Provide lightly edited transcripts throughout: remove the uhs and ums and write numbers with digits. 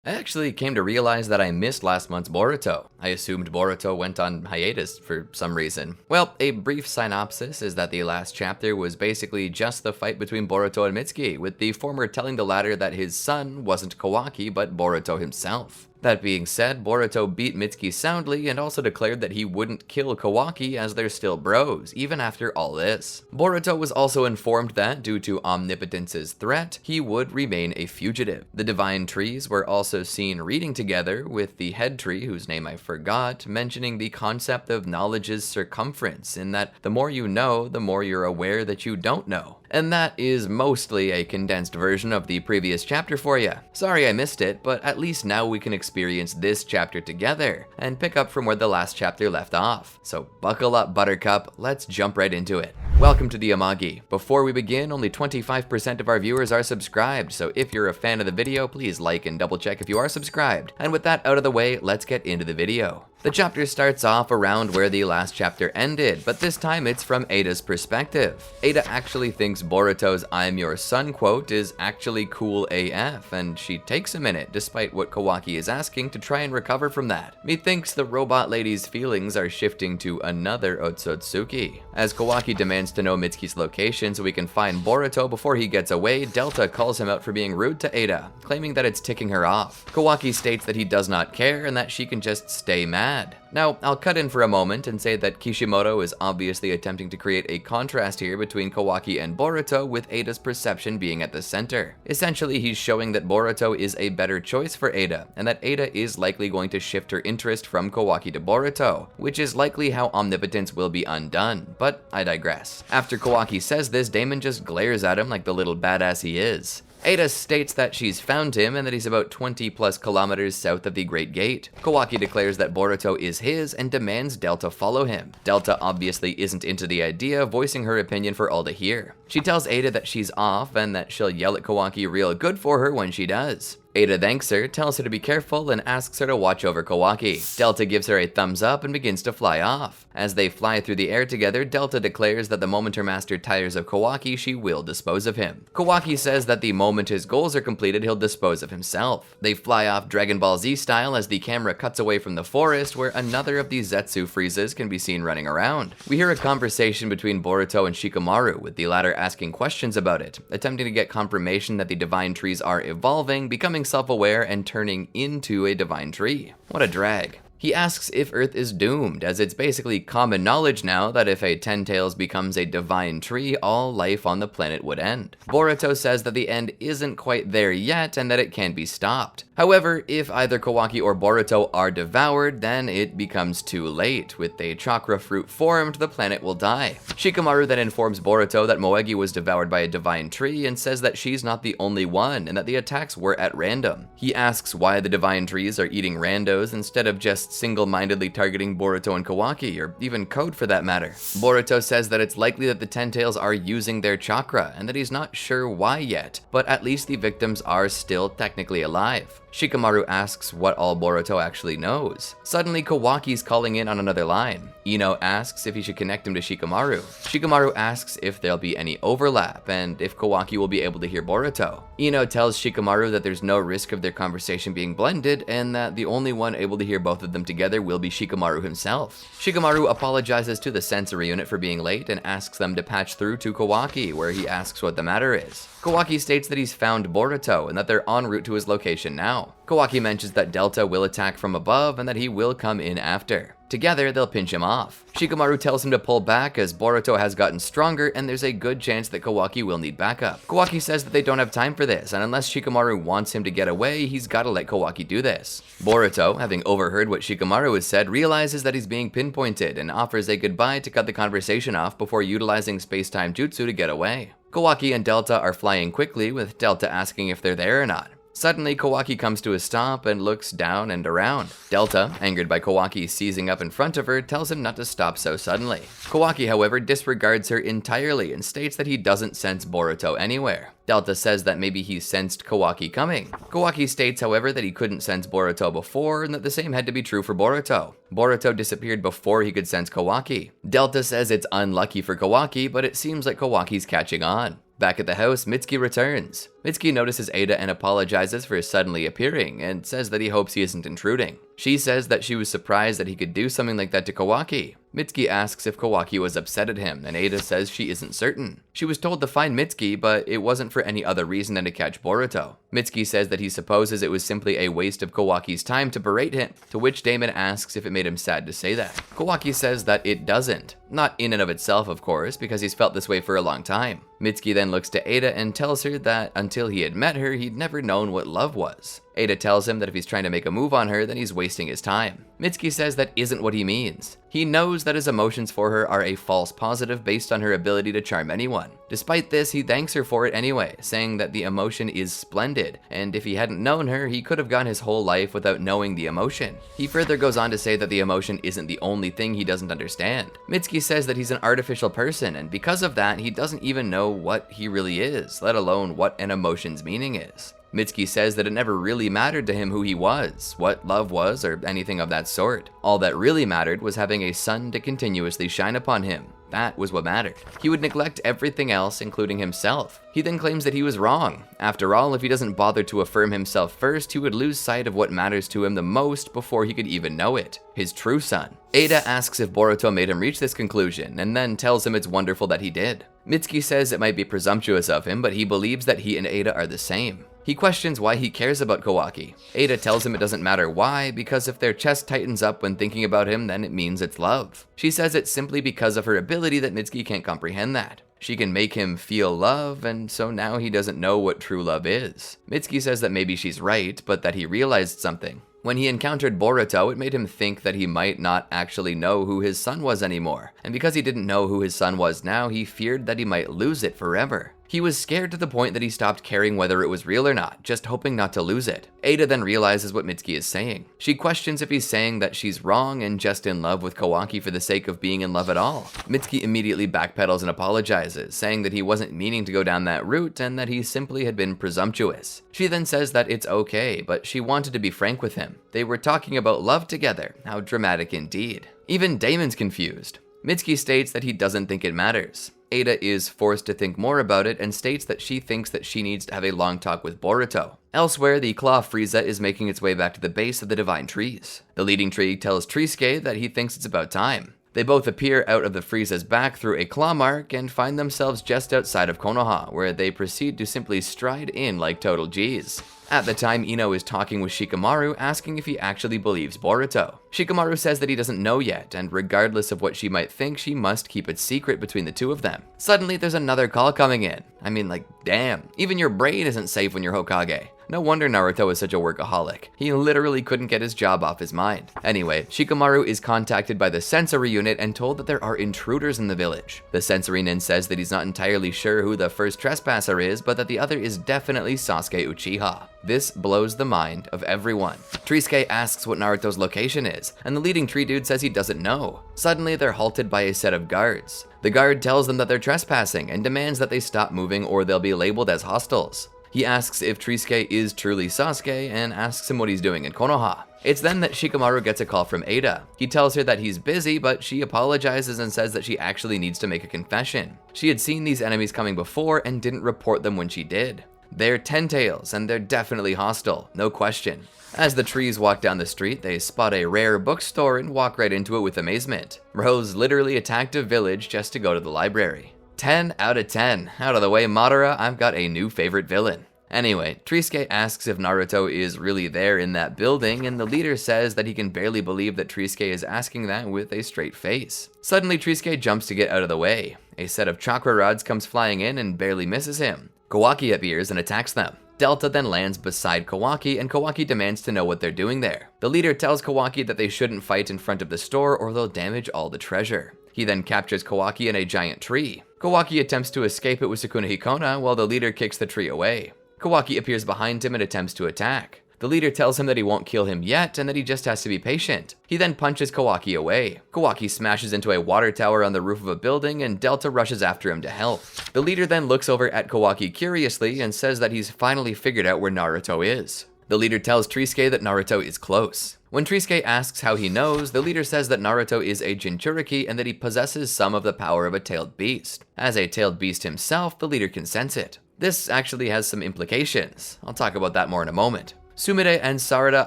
I actually came to realize that I missed last month's Boruto. I assumed Boruto went on hiatus for some reason. Well, a brief synopsis is that the last chapter was basically just the fight between Boruto and Mitsuki, with the former telling the latter that his son wasn't Kawaki but Boruto himself. That being said, Boruto beat Mitsuki soundly and also declared that he wouldn't kill Kawaki as they're still bros, even after all this. Boruto was also informed that, due to omnipotence's threat, he would remain a fugitive. The divine trees were also seen reading together, with the head tree, whose name I forgot, mentioning the concept of knowledge's circumference, in that the more you know, the more you're aware that you don't know. And that is mostly a condensed version of the previous chapter for you. Sorry I missed it, but at least now we can experience this chapter together and pick up from where the last chapter left off. So buckle up, Buttercup, let's jump right into it. Welcome to the Amagi. Before we begin, only 25% of our viewers are subscribed, so if you're a fan of the video, please like and double check if you are subscribed. And with that out of the way, let's get into the video. The chapter starts off around where the last chapter ended, but this time it's from Ada's perspective. Ada actually thinks Boruto's "I'm your son" quote is actually cool AF, and she takes a minute, despite what Kawaki is asking, to try and recover from that. Methinks the robot lady's feelings are shifting to another Otsutsuki. As Kawaki demands to know Mitsuki's location so we can find Boruto before he gets away, Delta calls him out for being rude to Ada, claiming that it's ticking her off. Kawaki states that he does not care and that she can just stay mad. Now, I'll cut in for a moment and say that Kishimoto is obviously attempting to create a contrast here between Kawaki and Boruto, with Ada's perception being at the center. Essentially, he's showing that Boruto is a better choice for Ada, and that Ada is likely going to shift her interest from Kawaki to Boruto, which is likely how omnipotence will be undone, but I digress. After Kawaki says this, Damon just glares at him like the little badass he is. Ada states that she's found him and that he's about 20 plus kilometers south of the Great Gate. Kawaki declares that Boruto is his and demands Delta follow him. Delta obviously isn't into the idea, voicing her opinion for all to hear. She tells Ada that she's off and that she'll yell at Kawaki real good for her when she does. Ada thanks her, tells her to be careful, and asks her to watch over Kawaki. Delta gives her a thumbs up and begins to fly off. As they fly through the air together, Delta declares that the moment her master tires of Kawaki, she will dispose of him. Kawaki says that the moment his goals are completed, he'll dispose of himself. They fly off Dragon Ball Z style as the camera cuts away from the forest, where another of the Zetsu Friezas can be seen running around. We hear a conversation between Boruto and Shikamaru, with the latter asking questions about it, attempting to get confirmation that the divine trees are evolving, becoming self-aware, and turning into a divine tree. What a drag. He asks if Earth is doomed, as it's basically common knowledge now that if a Ten-Tails becomes a divine tree, all life on the planet would end. Boruto says that the end isn't quite there yet and that it can be stopped. However, if either Kawaki or Boruto are devoured, then it becomes too late. With a chakra fruit formed, the planet will die. Shikamaru then informs Boruto that Moegi was devoured by a divine tree and says that she's not the only one and that the attacks were at random. He asks why the divine trees are eating randos instead of just single-mindedly targeting Boruto and Kawaki, or even Code for that matter. Boruto says that it's likely that the Ten-Tails are using their chakra, and that he's not sure why yet, but at least the victims are still technically alive. Shikamaru asks what all Boruto actually knows. Suddenly, Kawaki's calling in on another line. Ino asks if he should connect him to Shikamaru. Shikamaru asks if there'll be any overlap, and if Kawaki will be able to hear Boruto. Ino tells Shikamaru that there's no risk of their conversation being blended, and that the only one able to hear both of them together will be Shikamaru himself. Shikamaru apologizes to the sensory unit for being late and asks them to patch through to Kawaki, where he asks what the matter is. Kawaki states that he's found Boruto and that they're en route to his location now. Kawaki mentions that Delta will attack from above and that he will come in after. Together, they'll pinch him off. Shikamaru tells him to pull back as Boruto has gotten stronger and there's a good chance that Kawaki will need backup. Kawaki says that they don't have time for this, and unless Shikamaru wants him to get away, he's gotta let Kawaki do this. Boruto, having overheard what Shikamaru has said, realizes that he's being pinpointed and offers a goodbye to cut the conversation off before utilizing space-time jutsu to get away. Kawaki and Delta are flying quickly, with Delta asking if they're there or not. Suddenly, Kawaki comes to a stop and looks down and around. Delta, angered by Kawaki seizing up in front of her, tells him not to stop so suddenly. Kawaki, however, disregards her entirely and states that he doesn't sense Boruto anywhere. Delta says that maybe he sensed Kawaki coming. Kawaki states, however, that he couldn't sense Boruto before and that the same had to be true for Boruto. Boruto disappeared before he could sense Kawaki. Delta says it's unlucky for Kawaki, but it seems like Kawaki's catching on. Back at the house, Mitsuki returns. Mitsuki notices Ada and apologizes for suddenly appearing and says that he hopes he isn't intruding. She says that she was surprised that he could do something like that to Kawaki. Mitsuki asks if Kawaki was upset at him, and Ada says she isn't certain. She was told to find Mitsuki, but it wasn't for any other reason than to catch Boruto. Mitsuki says that he supposes it was simply a waste of Kawaki's time to berate him, to which Damon asks if it made him sad to say that. Kawaki says that it doesn't. Not in and of itself, of course, because he's felt this way for a long time. Mitsuki then looks to Ada and tells her that until he had met her, he'd never known what love was. Ada tells him that if he's trying to make a move on her, then he's wasting his time. Mitsuki says that isn't what he means. He knows that his emotions for her are a false positive based on her ability to charm anyone. Despite this, he thanks her for it anyway, saying that the emotion is splendid, and if he hadn't known her, he could have gone his whole life without knowing the emotion. He further goes on to say that the emotion isn't the only thing he doesn't understand. Mitsuki says that he's an artificial person, and because of that, he doesn't even know what he really is, let alone what an emotion's meaning is. Mitsuki says that it never really mattered to him who he was, what love was, or anything of that sort. All that really mattered was having a sun to continuously shine upon him. That was what mattered. He would neglect everything else, including himself. He then claims that he was wrong. After all, if he doesn't bother to affirm himself first, he would lose sight of what matters to him the most before he could even know it, his true sun. Ada asks if Boruto made him reach this conclusion, and then tells him it's wonderful that he did. Mitsuki says it might be presumptuous of him, but he believes that he and Ada are the same. He questions why he cares about Kawaki. Ada tells him it doesn't matter why, because if their chest tightens up when thinking about him, then it means it's love. She says it's simply because of her ability that Mitsuki can't comprehend that. She can make him feel love, and so now he doesn't know what true love is. Mitsuki says that maybe she's right, but that he realized something. When he encountered Boruto, it made him think that he might not actually know who his son was anymore, and because he didn't know who his son was now, he feared that he might lose it forever. He was scared to the point that he stopped caring whether it was real or not, just hoping not to lose it. Ada then realizes what Mitsuki is saying. She questions if he's saying that she's wrong and just in love with Kawaki for the sake of being in love at all. Mitsuki immediately backpedals and apologizes, saying that he wasn't meaning to go down that route and that he simply had been presumptuous. She then says that it's okay, but she wanted to be frank with him. They were talking about love together. How dramatic indeed. Even Damon's confused. Mitsuki states that he doesn't think it matters. Ada is forced to think more about it and states that she thinks that she needs to have a long talk with Boruto. Elsewhere, the Claw Frieza is making its way back to the base of the Divine Trees. The leading tree tells Trisuke that he thinks it's about time. They both appear out of the Frieza's back through a claw mark and find themselves just outside of Konoha, where they proceed to simply stride in like total G's. At the time, Ino is talking with Shikamaru, asking if he actually believes Boruto. Shikamaru says that he doesn't know yet, and regardless of what she might think, she must keep it secret between the two of them. Suddenly, there's another call coming in. I mean, like, damn, even your brain isn't safe when you're Hokage. No wonder Naruto is such a workaholic. He literally couldn't get his job off his mind. Anyway, Shikamaru is contacted by the sensory unit and told that there are intruders in the village. The sensory nin says that he's not entirely sure who the first trespasser is, but that the other is definitely Sasuke Uchiha. This blows the mind of everyone. Trisuke asks what Naruto's location is, and the leading tree dude says he doesn't know. Suddenly, they're halted by a set of guards. The guard tells them that they're trespassing and demands that they stop moving or they'll be labeled as hostiles. He asks if Trisuke is truly Sasuke and asks him what he's doing in Konoha. It's then that Shikamaru gets a call from Ada. He tells her that he's busy, but she apologizes and says that she actually needs to make a confession. She had seen these enemies coming before and didn't report them when she did. They're Ten-Tails, and they're definitely hostile, no question. As the trees walk down the street, they spot a rare bookstore and walk right into it with amazement. Rose literally attacked a village just to go to the library. 10 out of 10. Out of the way, Madara, I've got a new favorite villain. Anyway, Trisuke asks if Naruto is really there in that building, and the leader says that he can barely believe that Trisuke is asking that with a straight face. Suddenly, Trisuke jumps to get out of the way. A set of chakra rods comes flying in and barely misses him. Kawaki appears and attacks them. Delta then lands beside Kawaki, and Kawaki demands to know what they're doing there. The leader tells Kawaki that they shouldn't fight in front of the store or they'll damage all the treasure. He then captures Kawaki in a giant tree. Kawaki attempts to escape it with Sukuna Hikona while the leader kicks the tree away. Kawaki appears behind him and attempts to attack. The leader tells him that he won't kill him yet and that he just has to be patient. He then punches Kawaki away. Kawaki smashes into a water tower on the roof of a building and Delta rushes after him to help. The leader then looks over at Kawaki curiously and says that he's finally figured out where Naruto is. The leader tells Trisuke that Naruto is close. When Trisuke asks how he knows, the leader says that Naruto is a Jinchuriki and that he possesses some of the power of a tailed beast. As a tailed beast himself, the leader can sense it. This actually has some implications. I'll talk about that more in a moment. Sumire and Sarada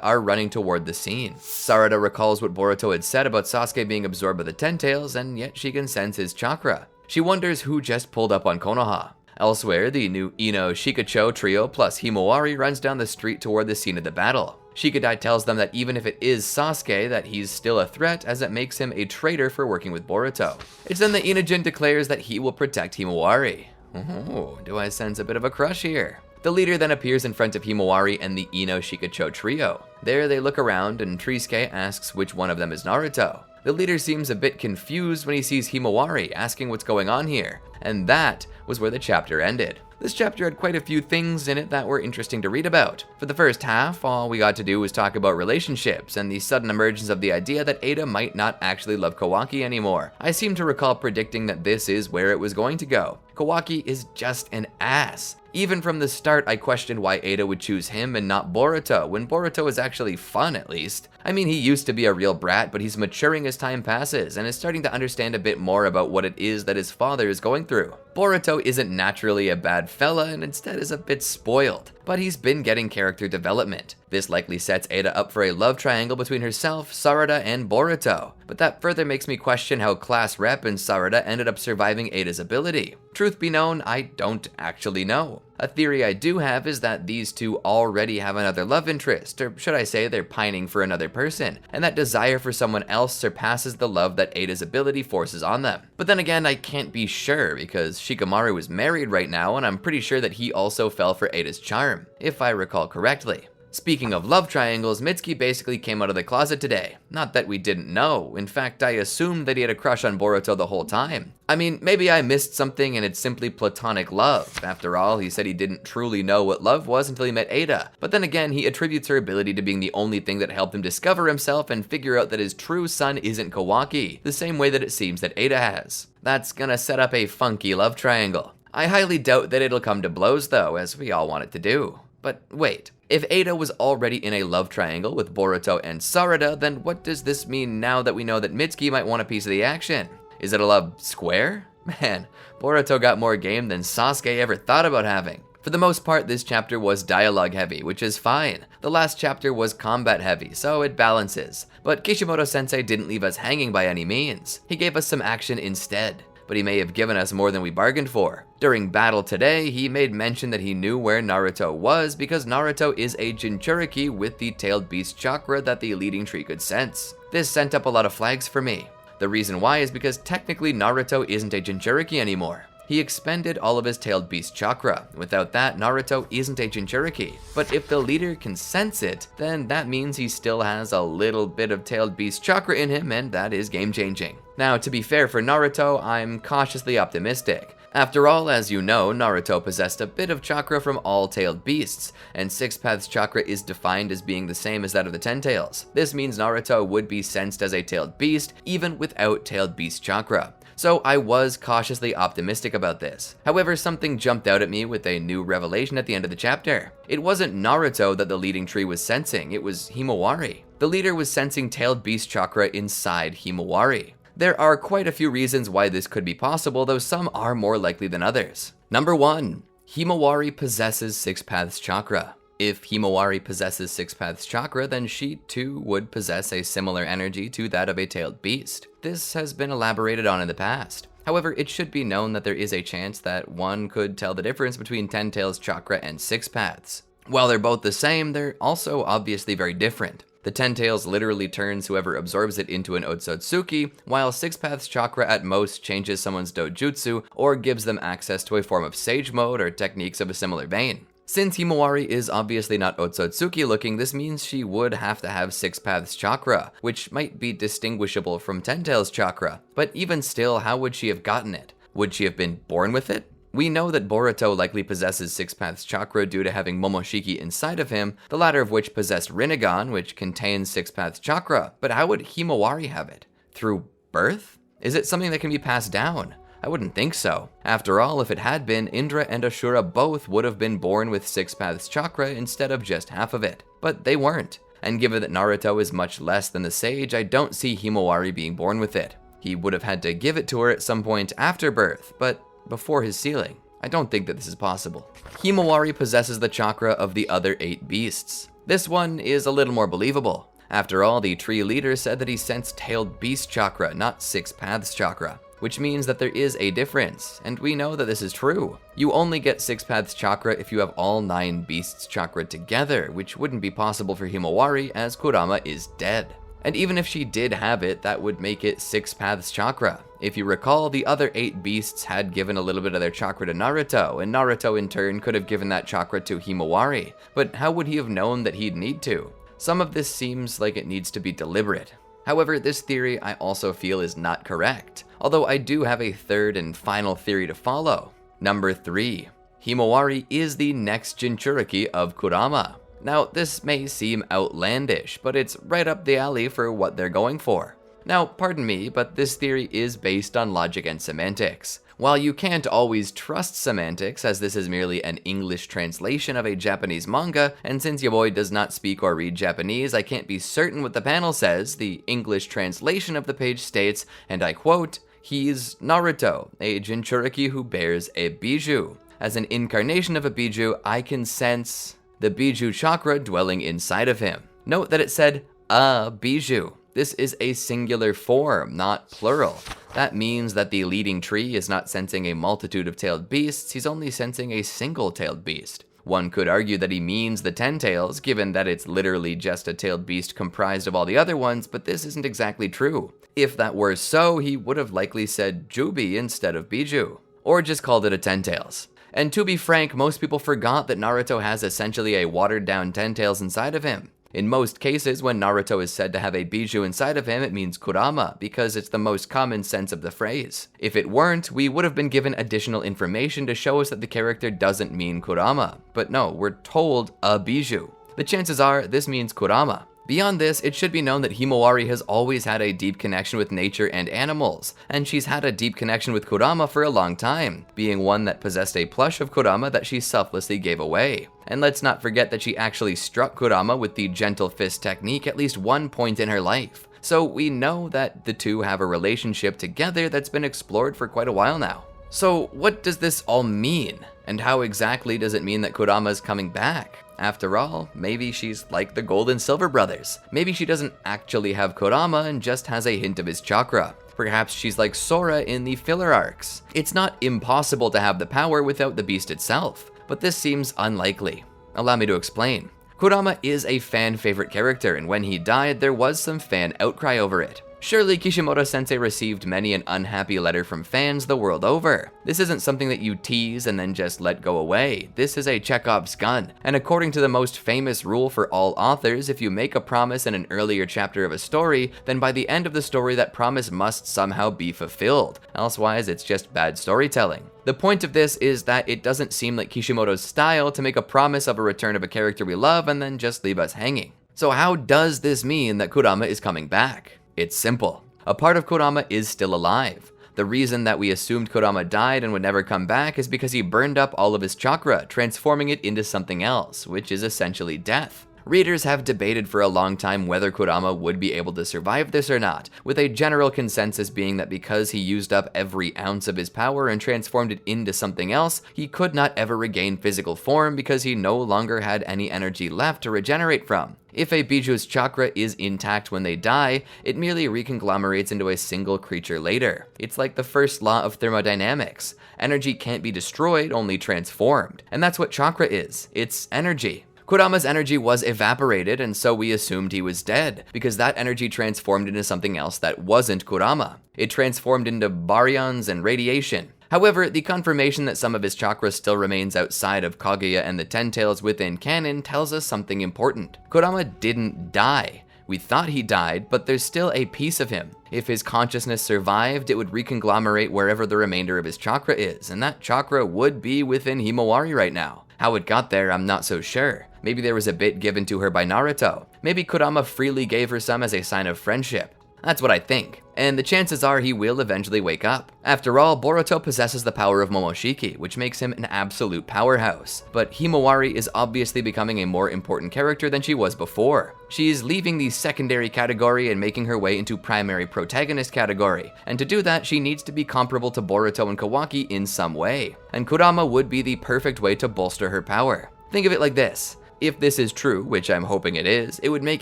are running toward the scene. Sarada recalls what Boruto had said about Sasuke being absorbed by the Ten Tails, and yet she can sense his chakra. She wonders who just pulled up on Konoha. Elsewhere, the new Ino Shikacho trio plus Himawari runs down the street toward the scene of the battle. Shikadai tells them that even if it is Sasuke, that he's still a threat as it makes him a traitor for working with Boruto. It's then that Inojin declares that he will protect Himawari. Oh, do I sense a bit of a crush here? The leader then appears in front of Himawari and the Ino Shikacho trio. There they look around and Trisuke asks which one of them is Naruto. The leader seems a bit confused when he sees Himawari asking what's going on here, and that was where the chapter ended. This chapter had quite a few things in it that were interesting to read about. For the first half, all we got to do was talk about relationships and the sudden emergence of the idea that Ada might not actually love Kawaki anymore. I seem to recall predicting that this is where it was going to go. Kawaki is just an ass. Even from the start, I questioned why Ada would choose him and not Boruto, when Boruto is actually fun at least. I mean, he used to be a real brat, but he's maturing as time passes and is starting to understand a bit more about what it is that his father is going through. Boruto isn't naturally a bad fella and instead is a bit spoiled, but he's been getting character development. This likely sets Ada up for a love triangle between herself, Sarada, and Boruto, but that further makes me question how class rep and Sarada ended up surviving Ada's ability. Truth be known, I don't actually know. A theory I do have is that these two already have another love interest, or should I say they're pining for another person, and that desire for someone else surpasses the love that Ada's ability forces on them. But then again, I can't be sure because Shikamaru is married right now and I'm pretty sure that he also fell for Ada's charm, if I recall correctly. Speaking of love triangles, Mitsuki basically came out of the closet today. Not that we didn't know, in fact I assumed that he had a crush on Boruto the whole time. I mean, maybe I missed something and it's simply platonic love. After all, he said he didn't truly know what love was until he met Ada. But then again, he attributes her ability to being the only thing that helped him discover himself and figure out that his true son isn't Kawaki, the same way that it seems that Ada has. That's gonna set up a funky love triangle. I highly doubt that it'll come to blows though, as we all want it to do. But wait, if Ada was already in a love triangle with Boruto and Sarada, then what does this mean now that we know that Mitsuki might want a piece of the action? Is it a love square? Man, Boruto got more game than Sasuke ever thought about having. For the most part, this chapter was dialogue heavy, which is fine. The last chapter was combat heavy, so it balances. But Kishimoto-sensei didn't leave us hanging by any means. He gave us some action instead. But he may have given us more than we bargained for. During battle today, he made mention that he knew where Naruto was because Naruto is a Jinchuriki with the tailed beast chakra that the leading tree could sense. This sent up a lot of flags for me. The reason why is because technically Naruto isn't a Jinchuriki anymore. He expended all of his tailed beast chakra. Without that, Naruto isn't a Jinchuriki. But if the leader can sense it, then that means he still has a little bit of tailed beast chakra in him, and that is game changing. Now, to be fair for Naruto, I'm cautiously optimistic. After all, as you know, Naruto possessed a bit of chakra from all tailed beasts, and Six Paths chakra is defined as being the same as that of the Ten Tails. This means Naruto would be sensed as a tailed beast, even without tailed beast chakra. So I was cautiously optimistic about this. However, something jumped out at me with a new revelation at the end of the chapter. It wasn't Naruto that the leading tree was sensing, it was Himawari. The leader was sensing tailed beast chakra inside Himawari. There are quite a few reasons why this could be possible, though some are more likely than others. Number 1. Himawari possesses Six Paths chakra. If Himawari possesses Six Paths chakra, then she too would possess a similar energy to that of a tailed beast. This has been elaborated on in the past. However, it should be known that there is a chance that one could tell the difference between Ten Tails chakra and Six Paths. While they're both the same, they're also obviously very different. The Ten Tails literally turns whoever absorbs it into an Otsutsuki, while Six Paths chakra at most changes someone's dojutsu or gives them access to a form of sage mode or techniques of a similar vein. Since Himawari is obviously not Otsutsuki looking, this means she would have to have Six Paths chakra, which might be distinguishable from Ten Tails chakra. But even still, how would she have gotten it? Would she have been born with it? We know that Boruto likely possesses Six Paths chakra due to having Momoshiki inside of him, the latter of which possessed Rinnegan, which contains Six Paths chakra. But how would Himawari have it? Through birth? Is it something that can be passed down? I wouldn't think so. After all, if it had been, Indra and Ashura both would have been born with Six Paths chakra instead of just half of it. But they weren't. and given that Naruto is much less than the sage, I don't see Himawari being born with it. He would have had to give it to her at some point after birth, but before his sealing. I don't think that this is possible. Himawari possesses the chakra of the other 8 beasts. This one is a little more believable. After all, the tree leader said that he sensed tailed beast chakra, not 6 paths chakra, which means that there is a difference, and we know that this is true. You only get 6 paths chakra if you have all 9 beasts chakra together, which wouldn't be possible for Himawari as Kurama is dead. And even if she did have it, that would make it 6 paths chakra. If you recall, the other 8 beasts had given a little bit of their chakra to Naruto, and Naruto in turn could have given that chakra to Himawari. But how would he have known that he'd need to? Some of this seems like it needs to be deliberate. However, this theory I also feel is not correct, although I do have a third and final theory to follow. Number 3. Himawari is the next Jinchuriki of Kurama. Now, this may seem outlandish, but it's right up the alley for what they're going for. Now, pardon me, but this theory is based on logic and semantics. While you can't always trust semantics, as this is merely an English translation of a Japanese manga, and since your boy does not speak or read Japanese, I can't be certain what the panel says, the English translation of the page states, and I quote, "He's Naruto, a Jinchuriki who bears a Biju. As an incarnation of a Biju, I can sense the Biju chakra dwelling inside of him." Note that it said, a Biju. This is a singular form, not plural. That means that the leading tree is not sensing a multitude of tailed beasts, he's only sensing a single tailed beast. One could argue that he means the 10 tails, given that it's literally just a tailed beast comprised of all the other ones, but this isn't exactly true. If that were so, he would have likely said Jubi instead of Biju, or just called it a 10 tails. And to be frank, most people forgot that Naruto has essentially a watered down 10 tails inside of him. In most cases, when Naruto is said to have a Biju inside of him, it means Kurama, because it's the most common sense of the phrase. If it weren't, we would have been given additional information to show us that the character doesn't mean Kurama. But no, we're told a Biju. The chances are this means Kurama. Beyond this, it should be known that Himawari has always had a deep connection with nature and animals, and she's had a deep connection with Kurama for a long time, being one that possessed a plush of Kurama that she selflessly gave away. And let's not forget that she actually struck Kurama with the gentle fist technique at least one point in her life. So we know that the two have a relationship together that's been explored for quite a while now. So what does this all mean? And how exactly does it mean that Kurama's coming back? After all, maybe she's like the Gold and Silver brothers. Maybe she doesn't actually have Kurama and just has a hint of his chakra. Perhaps she's like Sora in the filler arcs. It's not impossible to have the power without the beast itself, but this seems unlikely. Allow me to explain. Kurama is a fan favorite character, and when he died, there was some fan outcry over it. Surely Kishimoto-sensei received many an unhappy letter from fans the world over. This isn't something that you tease and then just let go away. This is a Chekhov's gun, and according to the most famous rule for all authors, if you make a promise in an earlier chapter of a story, then by the end of the story that promise must somehow be fulfilled. Elsewise, it's just bad storytelling. The point of this is that it doesn't seem like Kishimoto's style to make a promise of a return of a character we love and then just leave us hanging. So how does this mean that Kurama is coming back? It's simple. A part of Kurama is still alive. The reason that we assumed Kurama died and would never come back is because he burned up all of his chakra, transforming it into something else, which is essentially death. Readers have debated for a long time whether Kurama would be able to survive this or not, with a general consensus being that because he used up every ounce of his power and transformed it into something else, he could not ever regain physical form because he no longer had any energy left to regenerate from. If a Biju's chakra is intact when they die, it merely reconglomerates into a single creature later. It's like the first law of thermodynamics. Energy can't be destroyed, only transformed. And that's what chakra is. It's energy. Kurama's energy was evaporated, and so we assumed he was dead, because that energy transformed into something else that wasn't Kurama. It transformed into baryons and radiation. However, the confirmation that some of his chakra still remains outside of Kaguya and the Ten Tails within canon tells us something important. Kurama didn't die. We thought he died, but there's still a piece of him. If his consciousness survived, it would reconglomerate wherever the remainder of his chakra is, and that chakra would be within Himawari right now. How it got there, I'm not so sure. Maybe there was a bit given to her by Naruto. Maybe Kurama freely gave her some as a sign of friendship. That's what I think. And the chances are he will eventually wake up. After all, Boruto possesses the power of Momoshiki, which makes him an absolute powerhouse. But Himawari is obviously becoming a more important character than she was before. She's leaving the secondary category and making her way into primary protagonist category. And to do that, she needs to be comparable to Boruto and Kawaki in some way. And Kurama would be the perfect way to bolster her power. Think of it like this. If this is true, which I'm hoping it is, it would make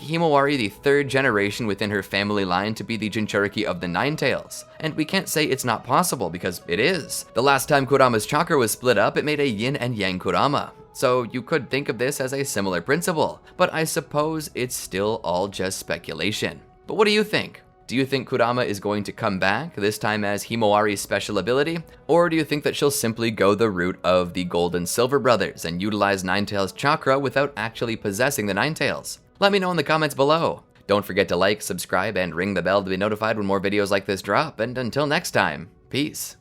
Himawari the third generation within her family line to be the Jinchuriki of the Nine Tails. And we can't say it's not possible, because it is. The last time Kurama's chakra was split up, it made a yin and yang Kurama. So you could think of this as a similar principle, but I suppose it's still all just speculation. But what do you think? Do you think Kurama is going to come back, this time as Himawari's special ability? Or do you think that she'll simply go the route of the Gold and Silver brothers and utilize Ninetales' chakra without actually possessing the Ninetales? Let me know in the comments below. Don't forget to like, subscribe, and ring the bell to be notified when more videos like this drop, and until next time, peace.